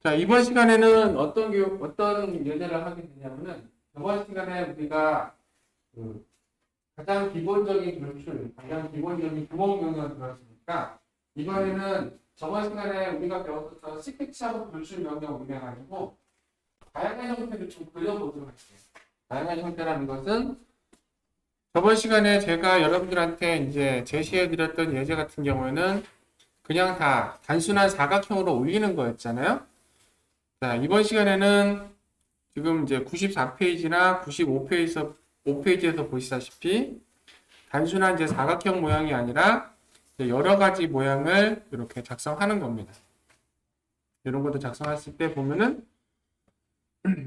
자, 이번 시간에는 어떤 예제를 하게 되냐면은, 이번 시간에 우리가 그 가장 기본적인 돌출, 가장 기본적인 구멍 명령을 배웠으니까, 이번에는 저번 시간에 우리가 배웠었던 스케치하고 돌출 명령 운영해가지고, 다양한 형태를 좀 그려보도록 할게요. 다양한 형태라는 것은, 저번 시간에 제가 여러분들한테 이제 제시해드렸던 예제 같은 경우에는, 그냥 다 단순한 사각형으로 올리는 거였잖아요. 자, 이번 시간에는 지금 이제 94페이지나 95페이지에서 보시다시피 단순한 이제 사각형 모양이 아니라 이제 여러 가지 모양을 이렇게 작성하는 겁니다. 이런 것도 작성했을 때 보면은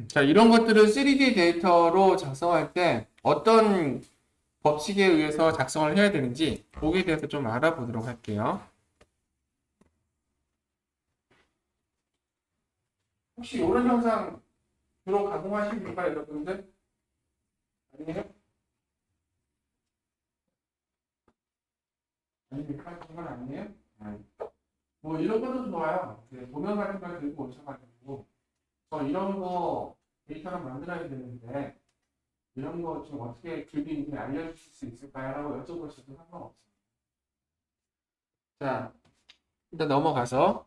자, 이런 것들을 3D 데이터로 작성할 때 어떤 법칙에 의해서 작성을 해야 되는지 거기에 대해서 좀 알아보도록 할게요. 혹시 이런 형상 주로 가공하십니까, 여러분들? 아니에요? 아닙니까? 그건 아니에요? 뭐 이런 것도 좋아요. 도면 같은 걸 들고 오셔가지고 이런 거 데이터를 만들어야 되는데 이런 거 좀 어떻게 그리는지 알려주실 수 있을까요? 라고 여쭤보셔도 상관없습니다. 자, 일단 넘어가서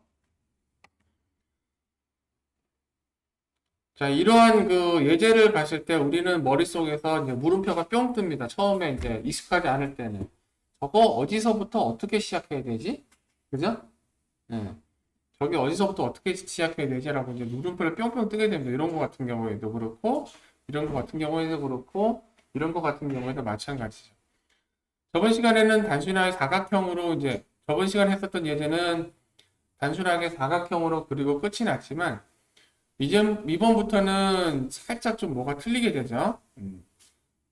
자, 이러한 그 예제를 봤을 때 우리는 머릿속에서 이제 물음표가 뿅 뜹니다. 처음에 이제 익숙하지 않을 때는. 저거 어디서부터 어떻게 시작해야 되지? 그죠? 네. 저게 어디서부터 어떻게 시작해야 되지라고 이제 물음표를 뿅뿅 뜨게 됩니다. 이런 거 같은 경우에도 그렇고, 이런 거 같은 경우에도 그렇고, 이런 거 같은 경우에도 마찬가지죠. 저번 시간에는 단순하게 사각형으로 이제, 저번 시간에 했었던 예제는 단순하게 사각형으로 그리고 끝이 났지만, 이번부터는 살짝 좀 뭐가 틀리게 되죠.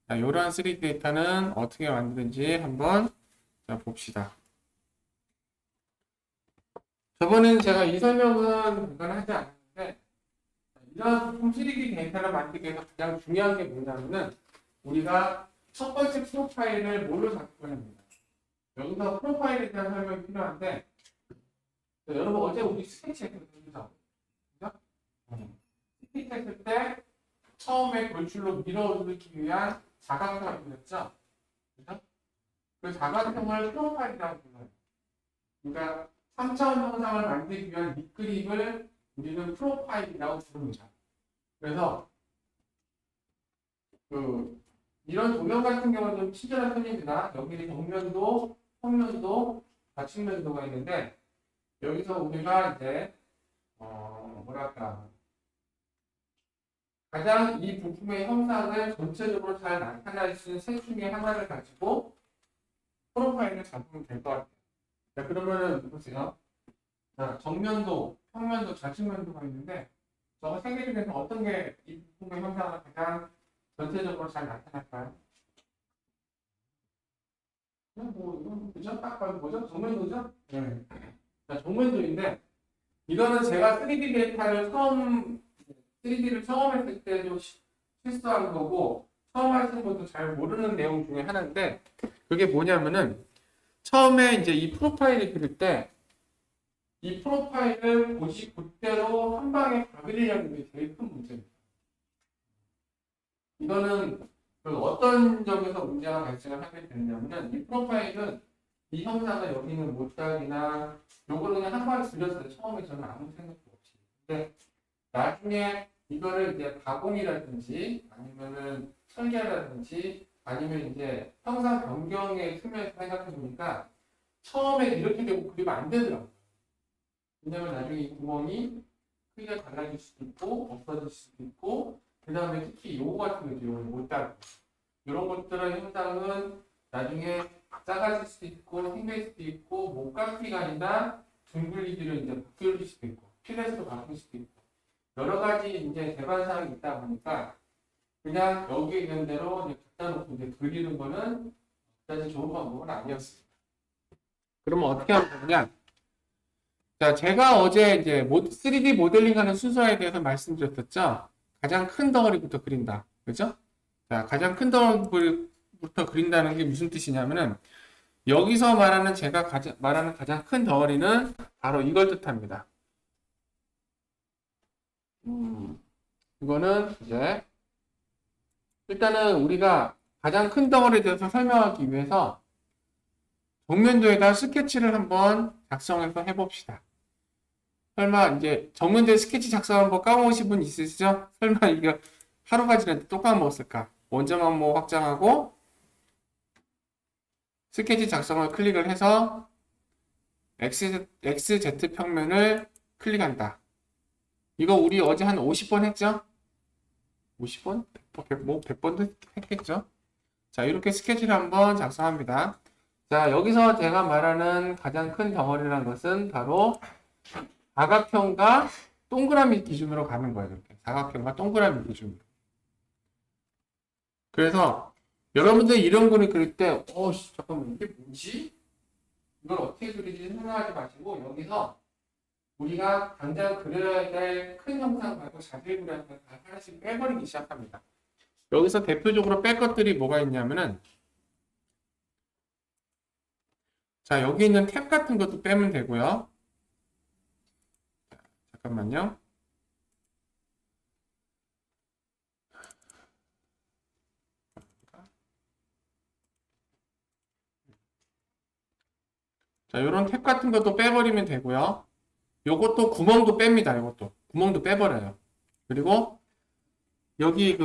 자, 이러한 3D 데이터는 어떻게 만드는지 한번 자, 봅시다. 저번에는 제가 이 설명은 그건 하지 않았는데, 이런 부품 3D 데이터를 만들기 위해서 가장 중요한 게 뭐냐면은, 우리가 첫 번째 프로파일을 뭘로 잡고 합니다. 여기서 프로파일에 대한 설명이 필요한데, 여러분 어제 우리 스케치 했거든요. 그죠? 스케치 했을 때, 처음에 돌출로 밀어넣기 위한 사각형을 그렸죠? 그죠? 그 사각형을 프로파일이라고 불러요. 그러니까 3차원 형상을 만들기 위한 밑그림을 우리는 프로파일이라고 부릅니다. 그래서 이런 도면 같은 경우는 좀 친절한 편입니다. 여기는 정면도, 평면도, 좌측면도가 있는데 여기서 우리가 이제 뭐랄까 가장 이 부품의 형상을 전체적으로 잘 나타낼 수 있는 셋 중에 하나를 가지고 프로파일을 잡으면 될 것 같아요. 자, 그러면은 보세요. 자, 정면도, 평면도, 좌측면도가 있는데 저거 세 개 중에서 어떤 게 이 부품의 형상을 가장 전체적으로 잘 나타날까요? 그냥 뭐 이건 그죠? 딱 봐도 뭐죠? 정면도죠? 네. 자, 정면도인데 이거는 제가 3D 데이터를 3D를 처음 했을 때도 실수한 거고 처음 하시는 분도 잘 모르는 내용 중에 하나인데 그게 뭐냐면은 처음에 이제 이 프로파일을 그릴 때 이 프로파일을 그대로 한 방에 다 그리려는 게 제일 큰 문제입니다. 이거는 어떤 점에서 문제가 발생을 하게 되냐면은 이 프로파일은 이 형상을 여기 있는 모닥이나 요거를 그냥 한 방에 그렸어요. 처음에 저는 아무 생각도 없이. 근데 나중에 이거를 이제 가공이라든지 아니면은 설계라든지 아니면 이제 형상 변경의 측면에서 생각해 보니까 처음에 이렇게 되고 그리면 안 되더라고요. 왜냐면 나중에 이 구멍이 크기가 달라질 수도 있고 없어질 수도 있고 그 다음에 특히 요거 같은 거죠. 못다 이런 것들의 형상은 나중에 작아질 수도 있고 생길 수도 있고 목깎이가 아니라 둥글리기로 이제 바뀔 수도 있고 필렛으로 바뀔 수도 있고 여러 가지 이제 개발 사항이 있다 보니까 그냥 여기에 있는 대로 이제 갖다 놓고 이제 그리는 거는 그다지 좋은 방법은 아니었습니다. 그러면 어떻게 하면 되느냐? 자, 제가 어제 이제 3D 모델링하는 순서에 대해서 말씀드렸었죠. 가장 큰 덩어리부터 그린다. 그죠? 자, 가장 큰 덩어리부터 그린다는 게 무슨 뜻이냐면은 여기서 말하는 제가 말하는 가장 큰 덩어리는 바로 이걸 뜻합니다. 이거는 이제 일단은 우리가 가장 큰 덩어리에 대해서 설명하기 위해서 정면도에다 스케치를 한번 작성해서 해봅시다. 설마 이제 정면도에 스케치 작성 한번 까먹으신 분 있으시죠? 설마 이거 하루가 지났는데 또 까먹었을까? 원점만 뭐 확장하고 스케치 작성을 클릭을 해서 XZ 평면을 클릭한다. 이거 우리 어제 한 50번 했죠? 50번? 100번도 했겠죠? 자, 이렇게 스케치를 한번 작성합니다. 자, 여기서 제가 말하는 가장 큰 덩어리라는 것은 바로 사각형과 동그라미 기준으로 가는 거예요. 이렇게. 사각형과 동그라미 기준으로. 그래서 여러분들 이런 그림 그릴 때, 잠깐만, 이게 뭐지? 이걸 어떻게 그리지 생각하지 마시고, 여기서 우리가 당장 그려야 될 큰 형상 말고 자세히 그려야 될 거 하나씩 빼버리기 시작합니다. 여기서 대표적으로 뺄 것들이 뭐가 있냐면은, 자, 여기 있는 탭 같은 것도 빼면 되고요. 잠깐만요. 자, 요런 탭 같은 것도 빼버리면 되고요. 요것도 구멍도 뺍니다. 요것도. 구멍도 빼버려요. 그리고 여기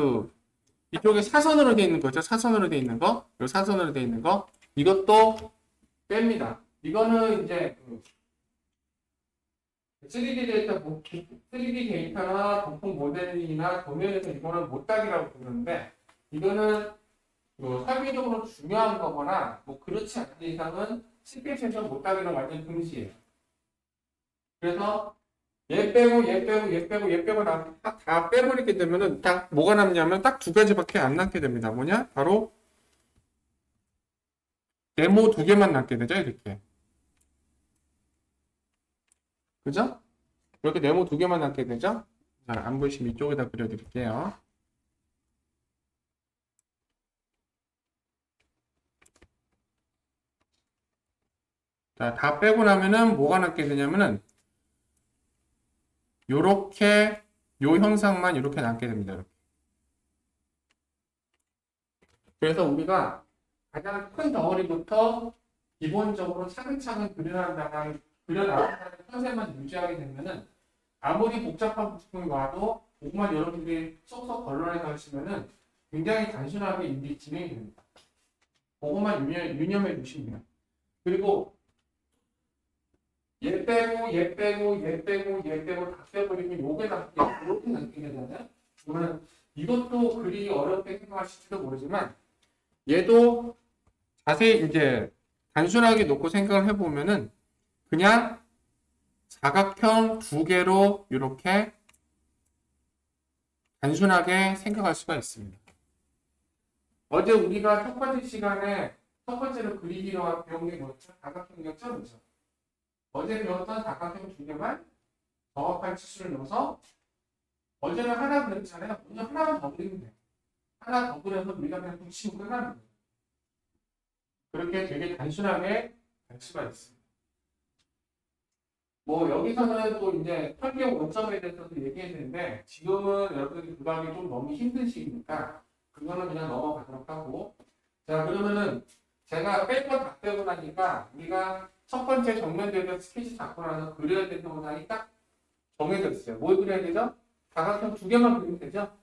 이쪽에 사선으로 되어 있는 거죠. 사선으로 되어 있는 거. 요 사선으로 되어 있는 거. 이것도 뺍니다. 이거는 이제 3D 데이터, 3D 데이터나 부품 모델링이나 도면에서 이거는 못따기라고 부르는데, 이거는 설계적으로 중요한 거거나 뭐 그렇지 않은 이상은 스케치에서 못따기는 완전 금지예요. 그래서 얘 빼고 얘 빼고 얘 빼고 얘 빼고 다 빼버리게 되면은 딱 뭐가 남냐면 딱 두 가지밖에 안 남게 됩니다. 뭐냐? 바로 네모 두 개만 남게 되죠. 이렇게. 그죠? 이렇게 네모 두 개만 남게 되죠? 자, 안 보이시면 이쪽에다 그려드릴게요. 자, 다 빼고 나면은 뭐가 남게 되냐면은 요렇게 요 형상만 이렇게 남게 됩니다. 이렇게. 그래서 우리가 가장 큰 덩어리부터 기본적으로 차근차근 그려나가는 컨셉만 유지하게 되면은 아무리 복잡한 부품이 와도 그것만 여러분들이 쏙쏙 걸러내서 하시면은 굉장히 단순하게 일이 진행이 됩니다. 그것만 유념해 주시면 돼요. 그리고 얘 빼고 얘 빼고 얘 빼고 얘 빼고 다 빼버리면 요게 남게 이렇게 남게 되잖아요. 그러면 이것도 그리 어렵게 생각하실지도 모르지만 얘도 자세히 이제 단순하게 놓고 생각을 해보면은 그냥 사각형 두 개로 이렇게 단순하게 생각할 수가 있습니다. 어제 우리가 첫 번째 시간에 첫 번째로 그리기로 배운 게 뭐였죠? 사각형이었죠? 그죠? 어제 배웠던 사각형 두 개만 정확한 치수를 넣어서 어제는 하나 그렸잖아요. 오늘 하나만 더 그리면 돼요. 하나 더 그려서 우리가 그냥 붙이고 끝나는 거예요. 그렇게 되게 단순하게 할 수가 있습니다. 뭐 여기서는 또 이제 설계 원점에 대해서도 얘기했는데 지금은 여러분들이 구하기 좀 너무 힘든 시기니까 그거는 그냥 넘어가도록 하고, 자, 그러면은 제가 뺄 거 다 빼고 나니까 우리가 첫 번째 정면대에서 스케치 잡고 나서 그려야 되는 영상이 딱 정해져 있어요. 뭘 그려야 되죠? 사각형 두 개만 그리면 되죠?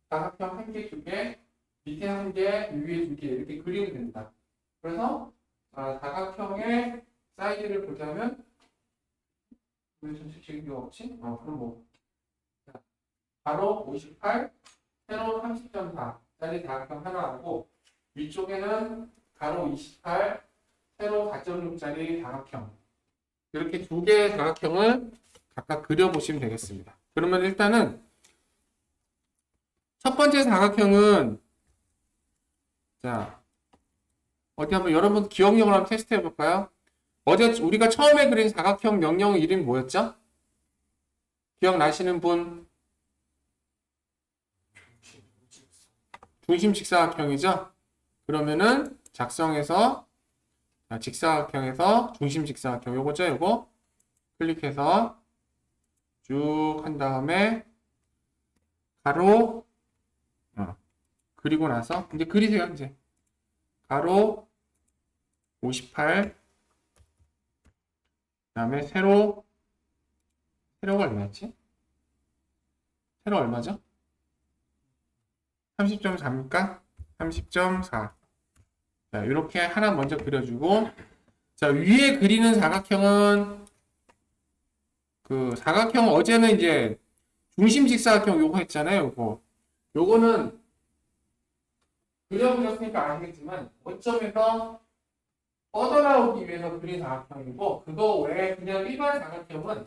사각형 한 개, 두 개, 밑에 한 개, 위에 두 개 이렇게 그리면 된다. 그래서 사각형의 사이즈를 보자면 왜 전체적인 게 없지? 그럼 뭐 바로 58, 세로 30.4짜리 사각형 하나하고 위쪽에는 가로 28, 세로 4.6짜리 사각형, 이렇게 두 개의 사각형을 각각 그려보시면 되겠습니다. 그러면 일단은 첫 번째 사각형은 자 어디 한번 여러분 기억력을 한번 테스트 해볼까요? 어제 우리가 처음에 그린 사각형 명령 이름이 뭐였죠? 기억나시는 분? 중심 직사각형이죠? 그러면은 작성해서 직사각형에서 중심 직사각형 요거죠? 요거 클릭해서 쭉 한 다음에 가로 그리고 나서 이제 그리세요. 이제 가로 58 그다음에 세로가 얼마였지? 세로 얼마죠? 30.4입니까? 30.4. 자, 이렇게 하나 먼저 그려주고, 자, 위에 그리는 사각형은, 그 사각형 어제는 이제 중심 직사각형 요거 했잖아요. 요거는 그려보셨으니까 아시겠지만, 원점에서 뻗어나오기 위해서 그린 사각형이고, 그거 외에 그냥 일반 사각형은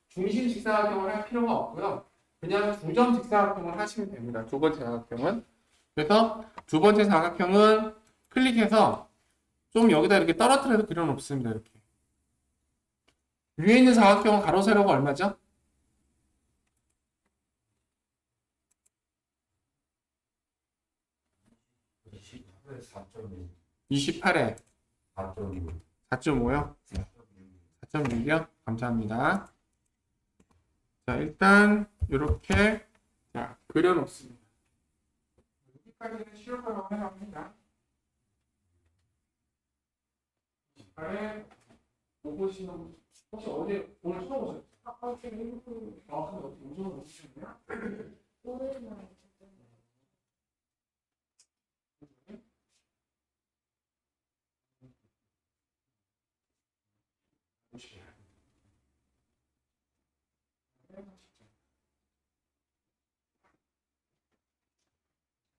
중심 직사각형을 할 필요가 없고요. 그냥 두 점 직사각형을 하시면 됩니다. 두 번째 사각형은. 그래서 두 번째 사각형은 클릭해서 좀 여기다 이렇게 떨어뜨려서 그려놓습니다. 이렇게. 위에 있는 사각형은 가로 세로가 얼마죠? 28에 4.5요? 4.6이요? 감사합니다. 자, 일단 이렇게 자, 그려놓습니다. 여기까지는 쉬울 거라고 생각합니다. 28에 보시는 분 혹시 어제 오늘 처음 오셨어요? 정확하게 어떻게 오전에 오셨나요?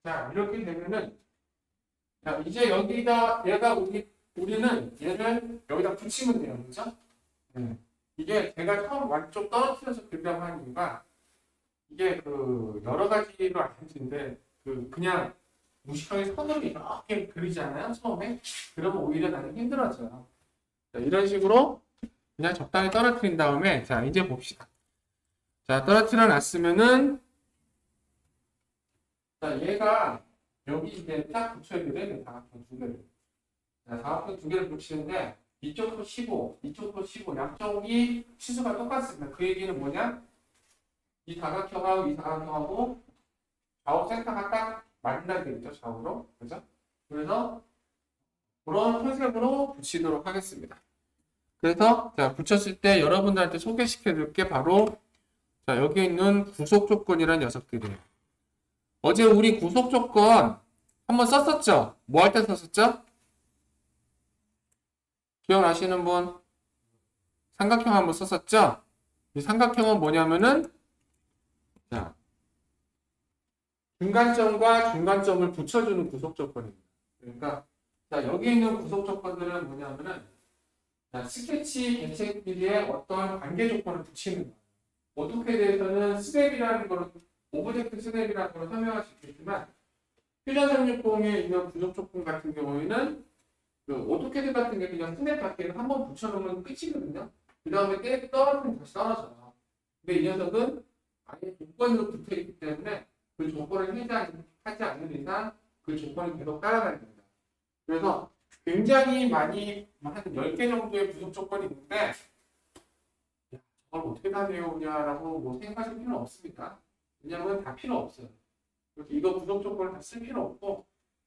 자, 이렇게 되면은, 자, 이제 여기다, 우리는 얘를 여기다 붙이면 돼요. 그죠? 네. 이게 제가 처음 좀 떨어뜨려서 그리려고 하는 이유가, 이게 여러 가지로 알 수 있는데, 그냥 무식하게 선으로 이렇게 그리잖아요. 처음에. 그러면 오히려 나는 힘들어져요. 자, 이런 식으로 그냥 적당히 떨어뜨린 다음에, 자, 이제 봅시다. 자, 떨어뜨려 놨으면은, 자, 얘가 여기 이제 딱 붙여야 돼. 사각형 두 개를. 자, 사각형 두 개를 붙이는데 이쪽도 15, 이쪽도 15, 양쪽이 치수가 똑같습니다. 그 얘기는 뭐냐? 이 사각형하고 이 사각형하고 좌우 센터가 딱 만나게 되죠. 좌우로. 그죠? 그래서 그런 컨셉으로 붙이도록 하겠습니다. 그래서 자, 붙였을 때 여러분들한테 소개시켜 줄 게 바로 자, 여기 있는 구속 조건이라는 녀석들이에요. 어제 우리 구속 조건 한번 썼었죠? 뭐 할 때 썼었죠? 기억나시는 분? 삼각형 한번 썼었죠? 이 삼각형은 뭐냐면은 자, 중간점과 중간점을 붙여주는 구속 조건입니다. 그러니까 자, 여기 있는 구속 조건들은 뭐냐면은 자, 스케치 개체끼리의 어떤 관계 조건을 붙이는 거예요. 오토캐드에서는 스냅이라는 거를 오브젝트 스냅이라는 걸 설명할 수 있겠지만 퓨전 360에 있는 구속 조건 같은 경우에는 오토캐드 같은 게 그냥 스냅 밖에는 한번 붙여놓으면 끝이거든요. 그 다음에 떨어지면 다시 떨어져요. 근데 이 녀석은 아예 조건으로 붙어있기 때문에 그 조건을 해제하지 않는 이상 그 조건이 계속 따라가야 됩니다. 그래서 굉장히 많이 한 10개 정도의 구속 조건이 있는데 야, 저걸 어떻게 다 외우냐라고 뭐 생각하실 필요는 없습니다. 왜냐하면 다 필요 없어요. 그렇게 이거 구속 조건을 다 쓸 필요 없고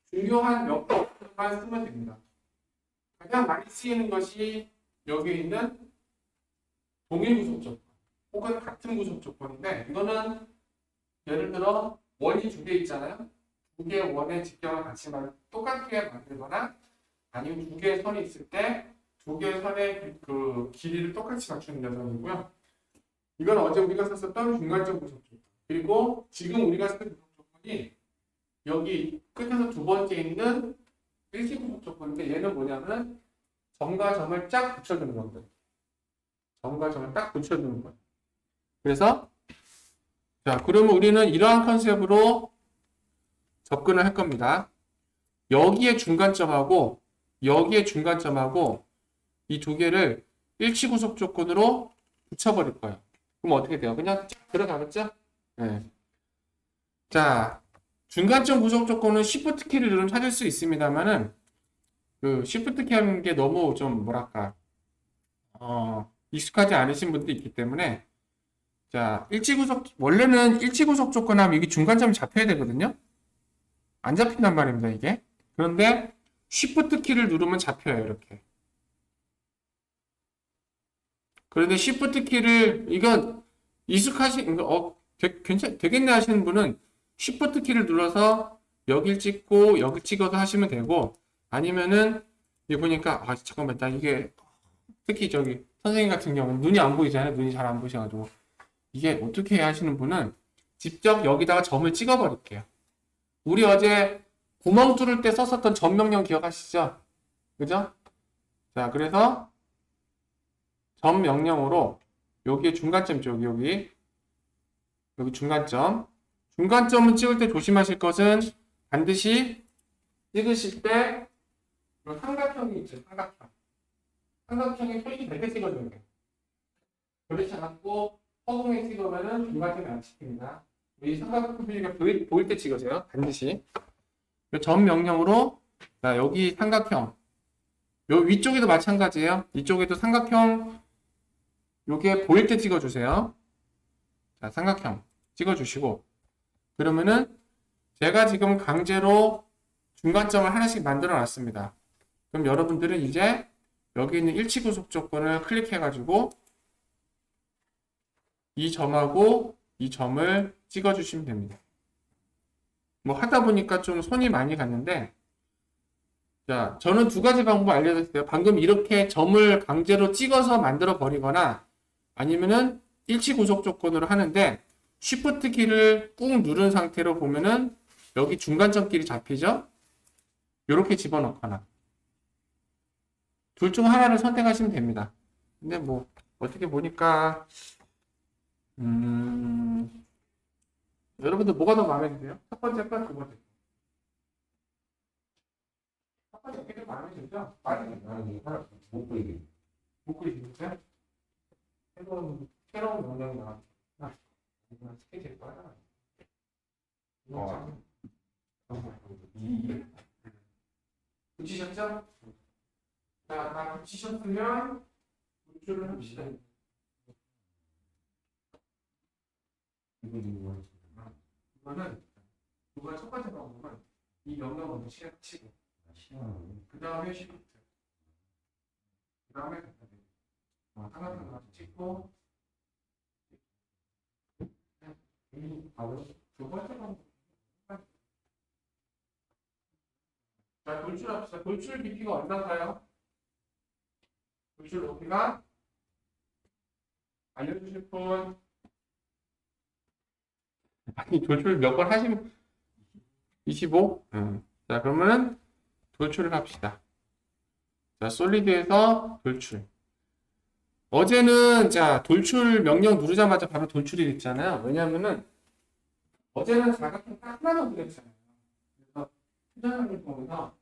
중요한 몇 개만 쓰면 됩니다. 가장 많이 쓰이는 것이 여기 있는 동일 구속 조건 혹은 같은 구속 조건인데 이거는 예를 들어 원이 두 개 있잖아요. 두 개의 원의 직경을 같이 똑같게 만들거나 아니면 두 개의 선이 있을 때 두 개의 선의 그 길이를 똑같이 맞추는 녀석이고요. 이건 어제 우리가 썼었던 중간점 구속 조건. 그리고 지금 우리가 쓴 구속 조건이 여기 끝에서 두 번째 있는 일시 구속 조건인데 얘는 뭐냐면 점과 점을 쫙 붙여주는 겁니다. 점과 점을 딱 붙여주는 거예요. 그래서 자, 그러면 우리는 이러한 컨셉으로 접근을 할 겁니다. 여기에 중간점하고 여기에 중간점하고 이 두 개를 일치 구속 조건으로 붙여버릴 거예요. 그럼 어떻게 돼요? 그냥 쫙 들어가겠죠? 네. 자, 중간점 구속 조건은 Shift 키를 누르면 찾을 수 있습니다만은 그 Shift 키 하는 게 너무 좀 뭐랄까 익숙하지 않으신 분도 있기 때문에 자, 원래는 일치구속 조건하면 이게 중간점이 잡혀야 되거든요. 안 잡힌단 말입니다, 이게. 그런데 Shift 키를 누르면 잡혀요, 이렇게. 그런데 Shift 키를, 이건 되겠네 하시는 분은 Shift 키를 눌러서 여길 찍고 여기 찍어서 하시면 되고, 아니면은, 여기 보니까, 잠깐만, 나 이게, 특히 저기, 선생님 같은 경우는 눈이 안 보이잖아요. 눈이 잘 안 보이셔가지고. 이게 어떻게 해야 하시는 분은 직접 여기다가 점을 찍어 버릴게요. 우리 어제 구멍 뚫을 때 썼었던 점 명령 기억하시죠? 그죠? 자, 그래서 점 명령으로 여기에 중간점 있죠. 여기 중간점. 중간점을 찍을 때 조심하실 것은 반드시 찍으실 때 삼각형이 있죠. 삼각형이 표시될 때 찍어줘야 돼요. 그렇지 않고 허공에 찍으면은 중간점이 안 찍힙니다. 이 삼각형 표시가 보일 때 찍으세요. 반드시. 점 명령으로 자, 여기 삼각형. 요 위쪽에도 마찬가지예요. 이쪽에도 삼각형 요게 보일 때 찍어주세요. 자, 삼각형 찍어주시고 그러면은 제가 지금 강제로 중간점을 하나씩 만들어 놨습니다. 그럼 여러분들은 이제 여기 있는 일치구속 조건을 클릭해가지고 이 점하고 이 점을 찍어주시면 됩니다. 뭐 하다 보니까 좀 손이 많이 갔는데 자, 저는 두 가지 방법 알려드릴게요. 방금 이렇게 점을 강제로 찍어서 만들어 버리거나 아니면은 일치구속 조건으로 하는데 Shift 키를 꾹 누른 상태로 보면은 여기 중간점끼리 잡히죠? 이렇게 집어넣거나 둘 중 하나를 선택하시면 됩니다. 근데 뭐 어떻게 보니까 여러분들 뭐가 더 마음에 드세요? 첫 번째 건, 두 번째 건. 첫 번째 게 마음에 들죠? 아니, 하나 못 보이게. 못 그리시겠어요? 새로운 명령이 나왔구나. 이건 스케치일 거야. 붙이셨죠? 자, 다 붙이셨으면 분출을 합시다. 이거는 누가 첫 번째 방법은 이 명령 먼저 치고 그 다음에 시프트 그 다음에 삼각형 먼저 찍고 바로 두 번째 방법. 자, 돌출합시다. 돌출 깊이가 얼마인가요? 돌출 높이가 알려주실 분. 아니, 돌출 몇 번 하시면 25? 자, 그러면은 돌출을 합시다. 자, 솔리드에서 돌출. 어제는 자, 돌출 명령 누르자마자 바로 돌출이 됐잖아요. 왜냐면은 어제는 사각형 딱 하나만 그렸잖아요. 그래서 휴전을 보면서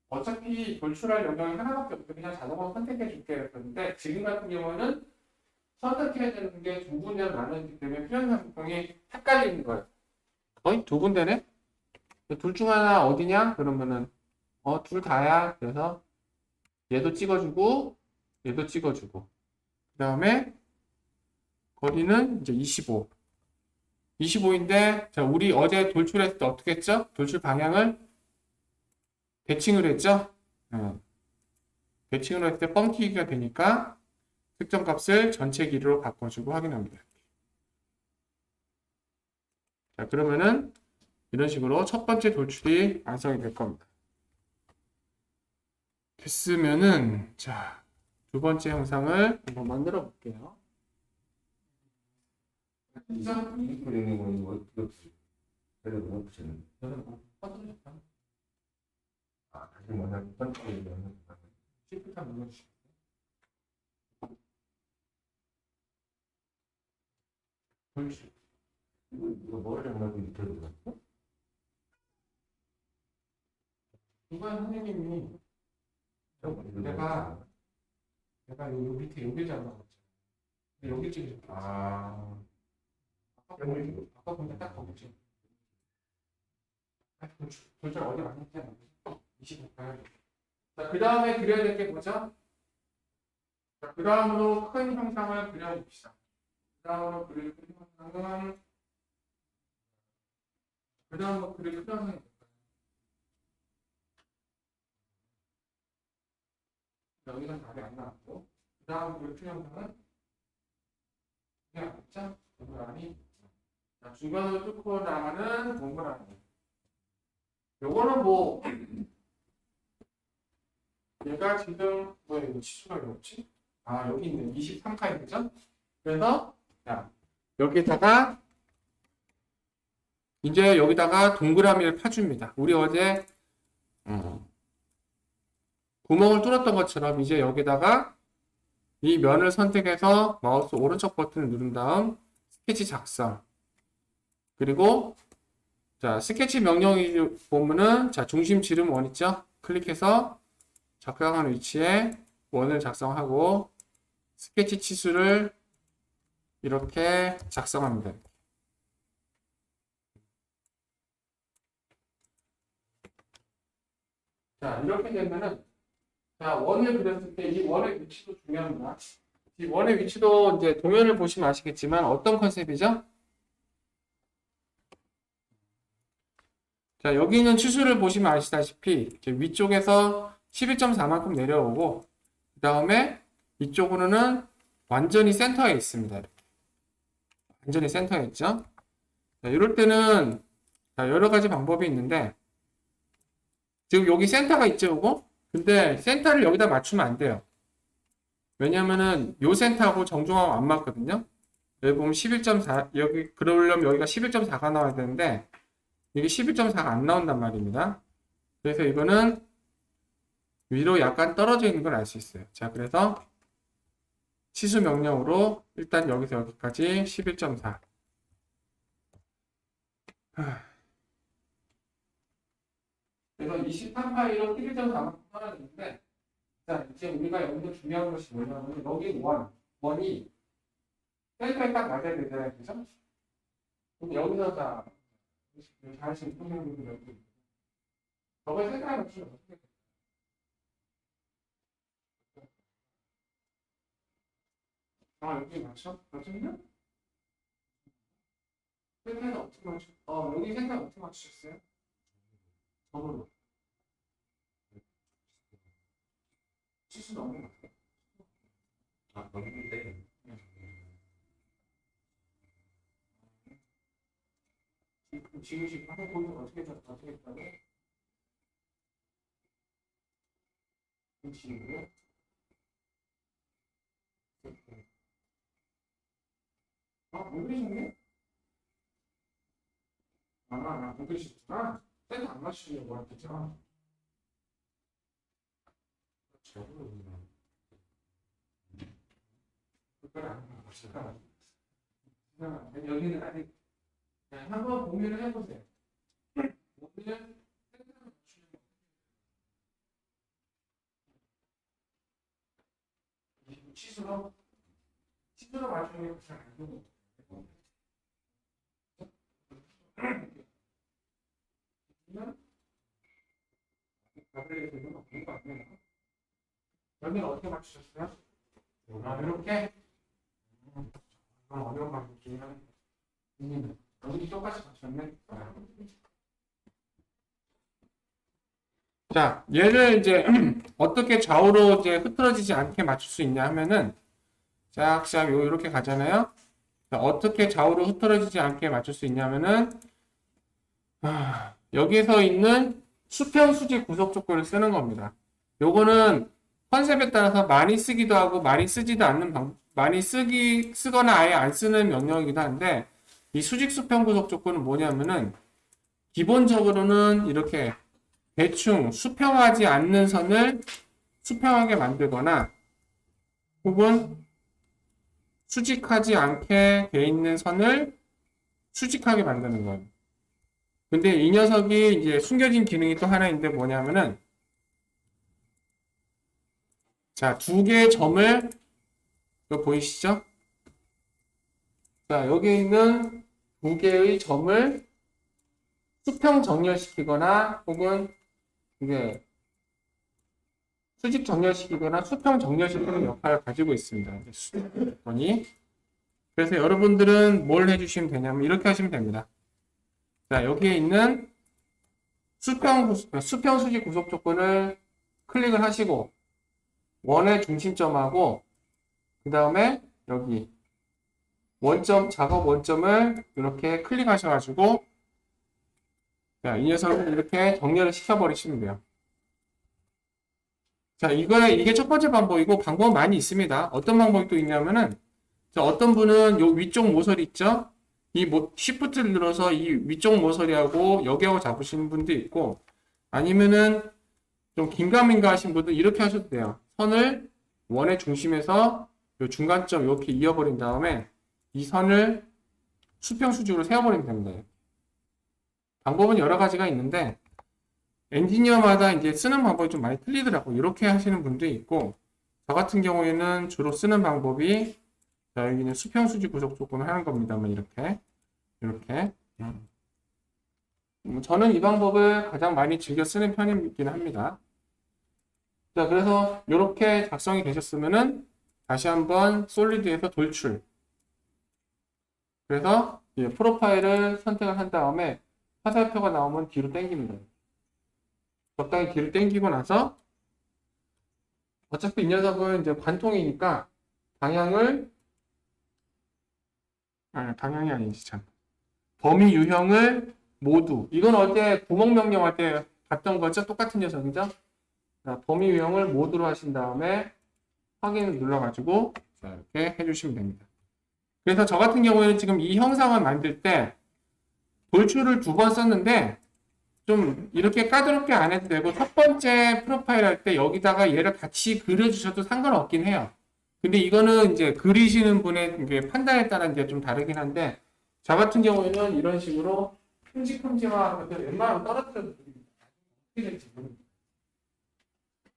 어차피 돌출할 명령이 하나밖에 없고 그냥 자동으로 선택해 줄게 했었는데 지금 같은 경우는 선택해야 되는 게 두 군데로 나눠지기 때문에 휴전상품이 헷갈리는 거예요. 거의 두 군데네? 둘 중 하나 어디냐? 그러면은 둘 다야. 그래서 얘도 찍어주고 얘도 찍어주고 그 다음에 거리는 이제 25. 25인데 자, 우리 어제 돌출했을 때 어떻게 했죠? 돌출 방향을 대칭을 했죠? 대칭을 했을 때 뻥튀기가 되니까 특정 값을 전체 길이로 바꿔주고 확인합니다. 자, 그러면은 이런 식으로 첫 번째 돌출이 완성이 될 겁니다. 됐으면은 자, 두 번째 영상을 한번 만들어 볼게요. 진짜? 이 그림이 뭐 이거 그래도 못 붙이는. 다시 먼저 번째 시프트 한번 눌러주시고 돌출. 이거 뭐를 말고 이렇게 들어갔어? 이건 선생님이 내가 요 밑에 여기 잡아놨잖아. 여기 찍으셨어. 아까 보니까 딱 거기지. 돌출 어디 왔는지 25 가야 돼. 자, 그 다음에 그려야 될 게 뭐죠? 자, 그 다음으로 큰 형상을 그려봅시다. 그 다음으로 그래프 형상은 그 다음으로 그래프 형상이 여기는 답이 안 나왔고 그 다음 그래프 형상은 그냥 없죠? 동그라미. 자, 중간으로 뚫고 나가는 동그라미. 요거는 뭐 얘가 지금 왜 이거 치수가 없지? 아 여기 있네. 23칸이 되죠? 그래서 자 여기다가 이제 여기다가 동그라미를 파줍니다. 우리 어제 구멍을 뚫었던 것처럼 이제 여기다가 이 면을 선택해서 마우스 오른쪽 버튼을 누른 다음 스케치 작성. 그리고 자 스케치 명령이 보면은 자 중심 지름 원 있죠? 클릭해서 적당한 위치에 원을 작성하고 스케치 치수를 이렇게 작성합니다. 자 이렇게 되면은 자 원을 그렸을 때 이 원의 위치도 중요합니다. 이 원의 위치도 이제 도면을 보시면 아시겠지만 어떤 컨셉이죠? 자 여기 있는 치수를 보시면 아시다시피 위쪽에서 11.4만큼 내려오고 그 다음에 이쪽으로는 완전히 센터에 있습니다. 이렇게. 완전히 센터에 있죠. 자, 이럴 때는 자, 여러 가지 방법이 있는데 지금 여기 센터가 있죠, 이거? 근데 센터를 여기다 맞추면 안 돼요. 왜냐면은 요 센터하고 정중하고 안 맞거든요. 여기 보면 11.4 여기 그러려면 여기가 11.4가 나와야 되는데 이게 11.4가 안 나온단 말입니다. 그래서 이거는 위로 약간 떨어져 있는 걸 알 수 있어요. 자, 그래서 치수 명령으로 일단 여기서 여기까지 11.4. 그래서 23파이로 11.4만큼 떨어지는데 자, 이제 우리가 여기서 중요한 것이 뭐냐면 여기 원이 센터에 딱 맞아야 되잖아요. 그죠? 그럼 여기서 자, 잘하시는 분들이 여기 저걸 센터에 맞추면 어떻게 돼요? 아, 여기 맞춰? 맞췄냐? 센터에 어떻게 맞추? 여기 센터에 어떻게 맞추셨어요? 저걸로. 치수 너무 낮아. 아, 넘긴데. 지금 한번 보면 어떻게 했다고? 지금요? 모르겠네? 모르겠구나. 센터 안 맞추려고 했죠. 그걸 안 맞추잖아. 여기는 아직 한번 고민을 해보세요. 오늘 센터를 맞추려고 치수로 맞추는 게 잘 안 되고. 여기는 어떻게 맞추셨어요? 이렇게? 어려운 방법이긴 한데. 여기 똑같이 맞췄네. 자, 얘를 이제 어떻게 좌우로 이제 흐트러지지 않게 맞출 수 있냐 하면은 쫙쫙 이렇게 가잖아요. 자, 어떻게 좌우로 흐트러지지 않게 맞출 수 있냐면은 여기서 있는 수평 수직 구속 조건을 쓰는 겁니다. 요거는 컨셉에 따라서 많이 쓰기도 하고 많이 쓰지도 않는 많이 쓰거나 아예 안 쓰는 명령이기도 한데 이 수직 수평 구속 조건은 뭐냐면은 기본적으로는 이렇게 대충 수평하지 않는 선을 수평하게 만들거나 혹은 수직하지 않게 돼 있는 선을 수직하게 만드는 거예요. 근데 이 녀석이 이제 숨겨진 기능이 또 하나 있는데 뭐냐면은 자, 두 개의 점을 이거 보이시죠? 자, 여기 있는 두 개의 점을 수평 정렬시키거나 혹은 이게 수직 정렬시키거나 수평 정렬시키는 역할을 가지고 있습니다. 수직권이 그래서 여러분들은 뭘 해주시면 되냐면 이렇게 하시면 됩니다. 자, 여기에 있는 수평 수직 구속 조건을 클릭을 하시고 원의 중심점하고 그 다음에 여기 원점 작업 원점을 이렇게 클릭하셔가지고 자, 이 녀석을 이렇게 정렬을 시켜버리시면 돼요. 자, 이게 첫 번째 방법이고 방법은 많이 있습니다. 어떤 방법이 또 있냐면은 자, 어떤 분은 요 위쪽 모서리 있죠? 시프트를 눌러서 이 위쪽 모서리하고 여기하고 잡으시는 분도 있고 아니면은 좀 긴가민가 하신 분들 이렇게 하셔도 돼요. 선을 원의 중심에서 요 중간점 이렇게 이어버린 다음에 이 선을 수평 수직으로 세워버리면 됩니다. 방법은 여러 가지가 있는데 엔지니어마다 이제 쓰는 방법이 좀 많이 틀리더라고요. 이렇게 하시는 분도 있고 저 같은 경우에는 주로 쓰는 방법이 자, 여기는 수평 수직 구속 조건을 하는 겁니다만 이렇게 저는 이 방법을 가장 많이 즐겨 쓰는 편이긴 합니다. 자, 그래서 이렇게 작성이 되셨으면은 다시 한번 솔리드에서 돌출. 그래서 프로파일을 선택을 한 다음에 화살표가 나오면 뒤로 당깁니다. 적당히 뒤로 당기고 나서 어차피 이 녀석은 이제 관통이니까 방향이 아니지 참. 범위 유형을 모두. 이건 어제 구멍 명령할 때 봤던 거죠? 똑같은 녀석이죠? 자, 범위 유형을 모두로 하신 다음에 확인을 눌러가지고 자, 이렇게 해주시면 됩니다. 그래서 저 같은 경우에는 지금 이 형상을 만들 때 돌출을 2번 썼는데 좀 이렇게 까다롭게 안 해도 되고 첫 번째 프로파일 할 때 여기다가 얘를 같이 그려주셔도 상관없긴 해요. 근데 이거는 이제 그리시는 분의 이게 판단에 따라 이제 좀 다르긴 한데 저 같은 경우에는 이런 식으로 큼직큼직하고 웬만하면 떨어뜨려도 됩니다. 어떻게 될지 모릅니다.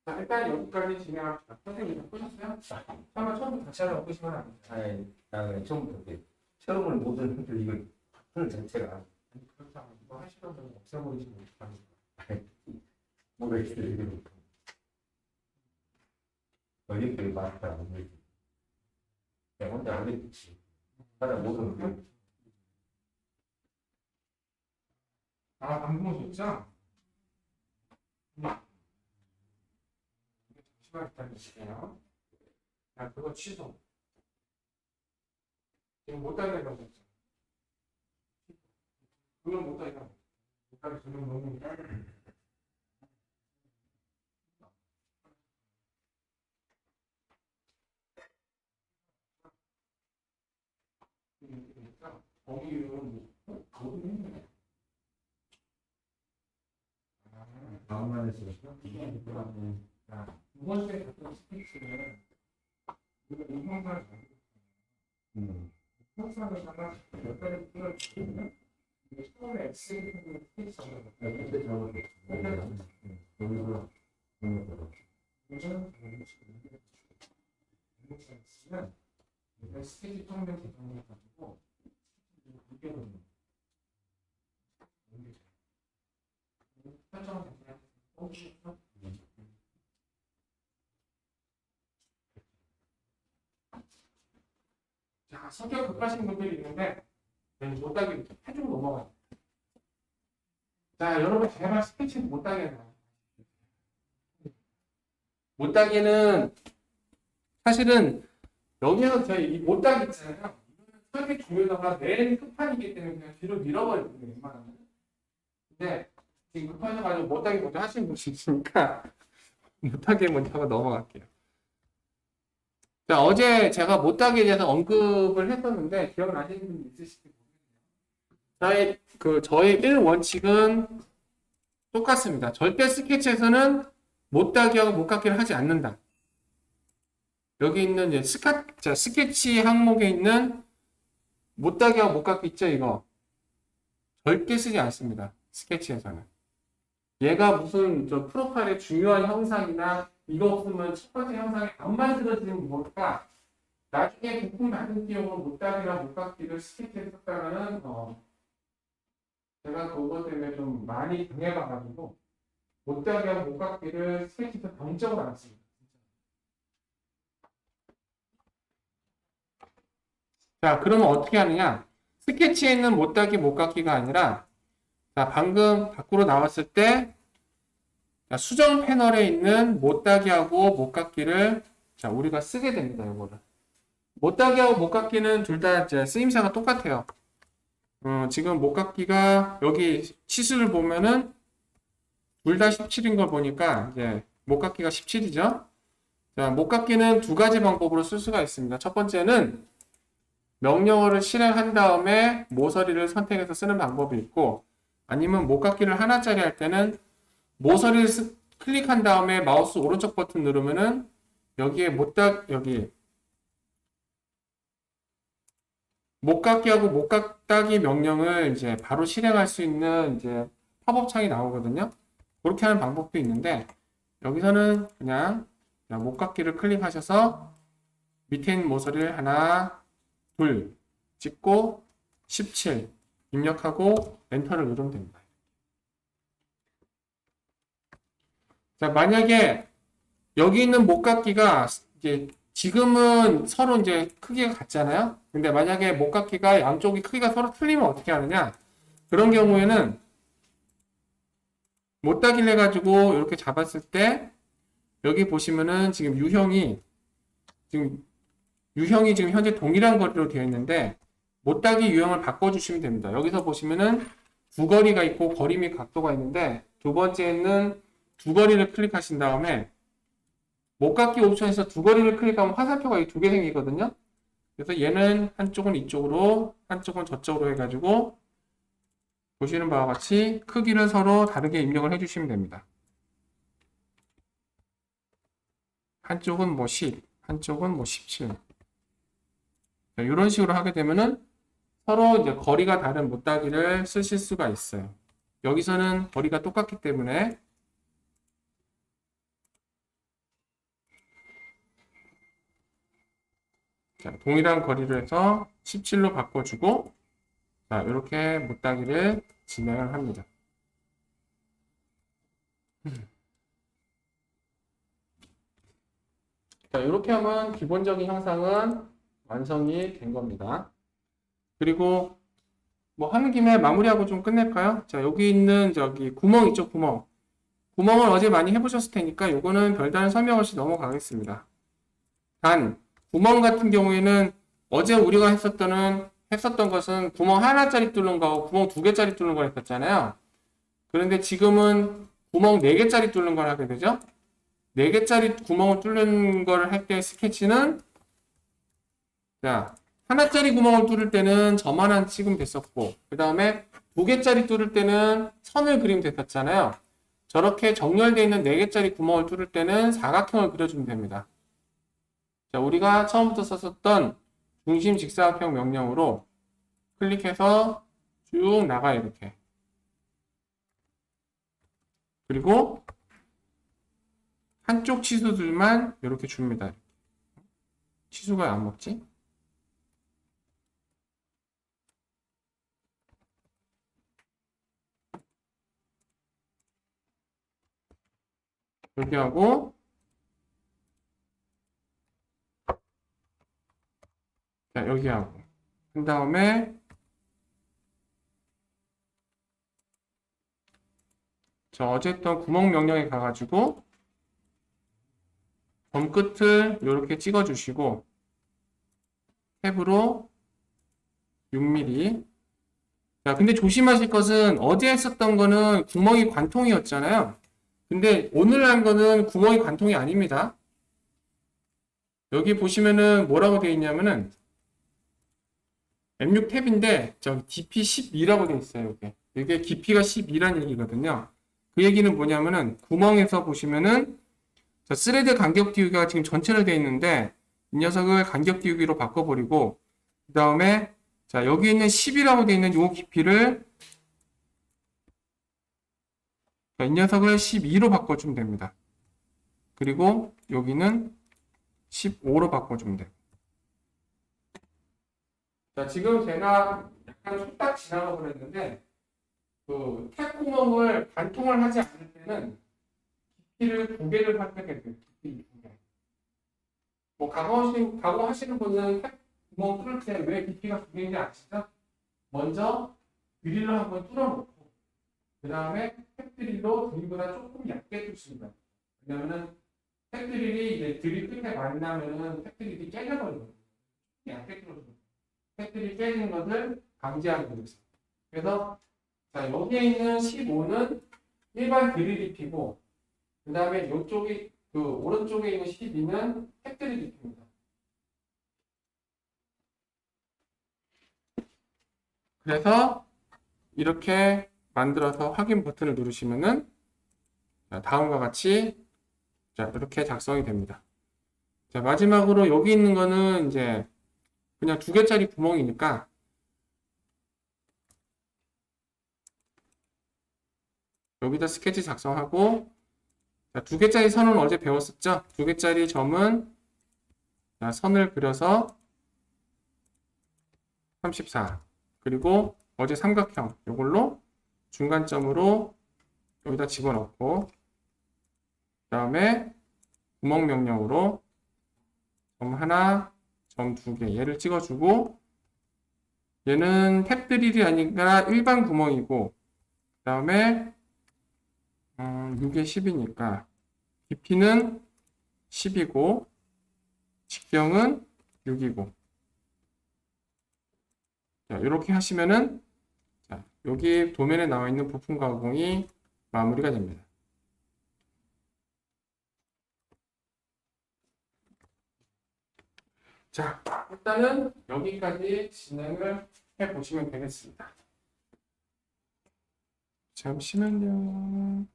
자, 일단 여기까지 진행합시다. 선생님 보셨어요? 한번 처음부터 다시 하나 보시면 안 돼요. 아니, 나는 처음부터 이렇게 처음을 모든 흔들 이거 하는 자체가 그렇다고 이거 하시던 분은 없애버리시면 어떡합니까? 모르겠어요. 이게 어렵게 말을 안 되지. 그냥 혼자 안 되겠지. 하나 모든 거. 아, 방금 오셨죠? 잠시만 기다려주세요. 야, 그거 취소. 지금 못 달래고 있죠. 그건 못 달래고. 못 달래 주는 너무 거기는 거기는 마음만 했어. 두 번째 같은 스피치는 우리가 이 형상을 형상을 하나 몇 가지 풀어주시면 처음에 X를 스피치 정도 그때 저거 여기서 요즘 스테이지 평면 개정을 가지고 이겨놓는 설정을 되면 자, 성격 급하신 분들이 있는데 못하게 해주고 넘어가요. 자, 여러분 제발 스케치 못하게 해요. 못하기는 사실은 여기서 저희 이 못하기 있잖아요. 설계 중요도가 맨 끝판이기 때문에 그냥 뒤로 밀어버리거든요. 웬만하면. 근데 지금 급하셔가지고 못하게 먼저 하시는 분이 있으니까 못하게 먼저 하고 넘어갈게요. 자, 어제 제가 못하기에 대해서 언급을 했었는데 기억나시는 분 있으실지 모르겠네요. 저의 1원칙은 똑같습니다. 절대 스케치에서는 못하기하고 못깎기를 하지 않는다. 여기 있는 이제 스케치 항목에 있는 못하기하고 못깎기 있죠, 이거. 절대 쓰지 않습니다. 스케치에서는. 얘가 무슨 저 프로파일의 중요한 형상이나 이거 없으면 첫 번째 형상이 안 만들어지는 뭘까? 나중에 부품 만든 기억으로 못하기나 못깎기를 스케치에 썼다가는 제가 그것 때문에 좀 많이 당해봐가지고 못하기하고 못깎기를 스케치에서 병적으로 안 씁니다. 자, 그러면 어떻게 하느냐? 스케치에 있는 못따기, 못깎기가 아니라, 자, 방금 밖으로 나왔을 때, 자, 수정 패널에 있는 못따기하고 못깎기를, 자, 우리가 쓰게 됩니다, 이거를. 못따기하고 못깎기는 둘 다 이제 쓰임새가 똑같아요. 지금 못깎기가 여기 치수를 보면은 둘 다 17인 걸 보니까 이제 못깎기가 17이죠. 자, 못깎기는 두 가지 방법으로 쓸 수가 있습니다. 첫 번째는 명령어를 실행한 다음에 모서리를 선택해서 쓰는 방법이 있고, 아니면 못깎기를 하나짜리 할 때는 모서리를 클릭한 다음에 마우스 오른쪽 버튼 누르면은 여기에 여기 못깎기하고 못깎기 명령을 이제 바로 실행할 수 있는 이제 팝업 창이 나오거든요. 그렇게 하는 방법도 있는데, 여기서는 그냥 못깎기를 클릭하셔서 밑에 있는 모서리를 하나, 둘 찍고 17 입력하고 엔터를 누르면 됩니다. 자, 만약에 여기 있는 못깎기가 이제 지금은 서로 이제 크기가 같잖아요. 근데 만약에 못깎기가 양쪽이 크기가 서로 틀리면 어떻게 하느냐? 그런 경우에는 못따기를 해가지고 이렇게 잡았을 때 여기 보시면은 지금 유형이 지금 현재 동일한 거리로 되어 있는데 못따기 유형을 바꿔주시면 됩니다. 여기서 보시면은 두 거리가 있고 거리 및 각도가 있는데 두 번째는 두 거리를 클릭하신 다음에 못깎기 옵션에서 두 거리를 클릭하면 화살표가 두 개 생기거든요. 그래서 얘는 한쪽은 이쪽으로 한쪽은 저쪽으로 해가지고 보시는 바와 같이 크기를 서로 다르게 입력을 해주시면 됩니다. 한쪽은 뭐 10, 한쪽은 뭐 17. 이런 식으로 하게 되면은 서로 이제 거리가 다른 못따기를 쓰실 수가 있어요. 여기서는 거리가 똑같기 때문에 자, 동일한 거리를 해서 17로 바꿔주고 자, 이렇게 못따기를 진행을 합니다. 자, 이렇게 하면 기본적인 형상은 완성이 된 겁니다. 그리고 뭐 하는 김에 마무리하고 좀 끝낼까요? 자, 여기 있는 저기 구멍 있죠, 구멍. 구멍을 어제 많이 해보셨을 테니까 요거는 별다른 설명 없이 넘어가겠습니다. 단, 구멍 같은 경우에는 어제 우리가 했었던 것은 구멍 하나짜리 뚫는 거하고 구멍 두 개짜리 뚫는 걸 했었잖아요. 그런데 지금은 구멍 네 개짜리 뚫는 걸 하게 되죠. 4개짜리 구멍을 뚫는 걸 할 때 스케치는 자, 하나짜리 구멍을 뚫을 때는 점 하나 찍으면 됐었고 그 다음에 2개짜리 뚫을 때는 선을 그리면 됐었잖아요. 저렇게 정렬되어 있는 4개짜리 구멍을 뚫을 때는 사각형을 그려주면 됩니다. 자, 우리가 처음부터 썼었던 중심 직사각형 명령으로 클릭해서 쭉 나가요, 이렇게. 그리고 한쪽 치수들만 이렇게 줍니다. 치수가 안 먹지? 이렇게 하고 자, 여기 하고 그 다음에 저 어제 했던 구멍 명령에 가가지고 점 끝을 이렇게 찍어 주시고 탭으로 6mm. 자, 근데 조심하실 것은 어제 했었던 거는 구멍이 관통이었잖아요. 근데 오늘 한 거는 구멍이 관통이 아닙니다. 여기 보시면은 뭐라고 되어 있냐면은 M6 탭인데 저 DP12라고 되어 있어요. 이게 깊이가 12란 얘기거든요. 그 얘기는 뭐냐면은 구멍에서 보시면은 자, 스레드 간격 띄우기가 지금 전체로 되어 있는데 이 녀석을 간격 띄우기로 바꿔버리고 그 다음에 자, 여기 있는 10이라고 되어 있는 이 깊이를 자, 이 녀석을 12로 바꿔주면 됩니다. 그리고 여기는 15로 바꿔주면 돼요. 자, 지금 제가 약간 툭딱 지나가 버렸는데 그 탭 구멍을 관통을 하지 않을 때는 깊이를 2개를 선택해야 돼요. 깊이 2개. 뭐 각오하시는 분은 탭 구멍 뚫을 때 왜 깊이가 2개인지 아시죠? 먼저 드릴로 한번 뚫어놓고 그 다음에 탭드릴로 드릴보다 조금 얇게 뚫습니다. 왜냐면은 탭드릴이 이제 드릴 끝에 만나면은 탭드릴이 깨져버리거든요. 얇게 뚫어줍니다. 탭드릴이 깨지는 것을 방지하기 위해서. 그래서 자, 여기에 있는 15는 일반 드릴 깊이고 그 다음에 이쪽이 그 오른쪽에 있는 12는 탭드릴 깊이입니다. 그래서 이렇게 만들어서 확인 버튼을 누르시면은 자, 다음과 같이 자, 이렇게 작성이 됩니다. 자, 마지막으로 여기 있는 거는 이제 그냥 2개짜리 구멍이니까 여기다 스케치 작성하고 자, 2개짜리 선은 어제 배웠었죠? 2개짜리 점은 자, 선을 그려서 34 그리고 어제 삼각형 이걸로 중간점으로 여기다 집어넣고 그 다음에 구멍 명령으로 점 하나, 점 2개 얘를 찍어주고 얘는 탭 드릴이 아니라 일반 구멍이고 그 다음에 6에 10이니까 깊이는 10이고 직경은 6이고 자, 이렇게 하시면은 자, 여기 도면에 나와 있는 부품 가공이 마무리가 됩니다. 자, 일단은 여기까지 진행을 해 보시면 되겠습니다. 잠시만요.